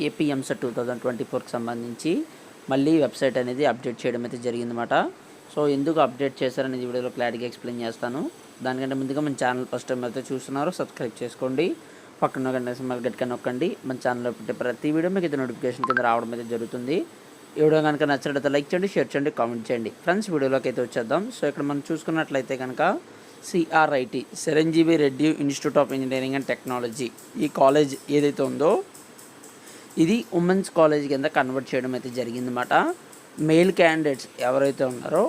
AP EAMCET 2024కి సంబంధించి మళ్ళీ website అనేది అప్డేట్ చేయడం అయితే జరిగిందన్నమాట. సో ఎందుకు అప్డేట్ చేశారనేది వీడియోలో క్లారిటీగా ఎక్స్ప్లెయిన్ చేస్తాను. దానికంటే ముందుగా మన ఛానల్ ఫస్ట్ టైం అయితే చూస్తున్నారో సబ్స్క్రైబ్ చేసుకోండి, పక్కన గంట గట్టిగా నొక్కండి. మన ఛానల్లో పెట్టే ప్రతి వీడియో మీకు అయితే నోటిఫికేషన్ కింద రావడం అయితే జరుగుతుంది. ఈ వీడియో కనుక నచ్చినట్లయితే లైక్ చేయండి, షేర్ చేయండి, కామెంట్ చేయండి. ఫ్రెండ్స్, వీడియోలోకి అయితే వచ్చేద్దాం. సో ఇక్కడ మనం చూసుకున్నట్లయితే కనుక CRIT Chiranjeevi Reddy institute of engineering and technology ఈ కాలేజ్ ఏదైతే ఉందో ఇది ఉమెన్స్ కాలేజ్ కింద కన్వర్ట్ చేయడం అయితే జరిగిందన్నమాట. మేల్ క్యాండిడేట్స్ ఎవరైతే ఉన్నారో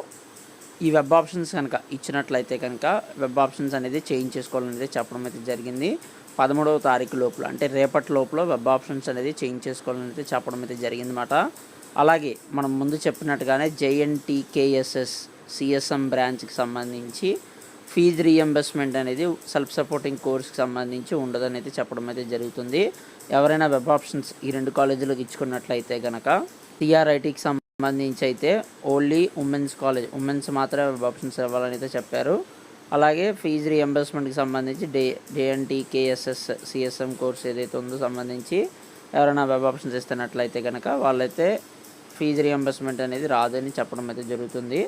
ఈ వెబ్ ఆప్షన్స్ కనుక ఇచ్చినట్లయితే కనుక వెబ్ ఆప్షన్స్ అనేది చేంజ్ చేసుకోవాలనేది చెప్పడం అయితే జరిగింది. 13వ తారీఖు లోపల అంటే రేపటి లోపల వెబ్ ఆప్షన్స్ అనేది చేంజ్ చేసుకోవాలనేది చెప్పడం అయితే జరిగిందన్నమాట. అలాగే మనం ముందు చెప్పినట్టుగానే జేఎన్టీకేఎస్ఎస్ సిఎస్ఎం బ్రాంచ్కి సంబంధించి ఫీజు రీఎంబర్స్మెంట్ అనేది సెల్ఫ్ సపోర్టింగ్ కోర్స్కి సంబంధించి ఉండదని అయితే చెప్పడం అయితే జరుగుతుంది. ఎవరైనా వెబ్ ఆప్షన్స్ ఈ రెండు కాలేజీలకు ఇచ్చుకున్నట్లయితే కనుక టీఆర్ఐటీకి సంబంధించి అయితే ఓన్లీ ఉమెన్స్ మాత్రమే వెబ్ ఆప్షన్స్ ఇవ్వాలని అయితే చెప్పారు. అలాగే ఫీజు రీఎంబర్స్మెంట్కి సంబంధించి జేఎన్టీకేఎస్ఎస్ సిఎస్ఎం కోర్స్ ఏదైతే ఉందో సంబంధించి ఎవరైనా వెబ్ ఆప్షన్స్ ఇస్తున్నట్లయితే కనుక వాళ్ళైతే ఫీజు రీఎంబర్స్మెంట్ అనేది రాదని చెప్పడం అయితే జరుగుతుంది.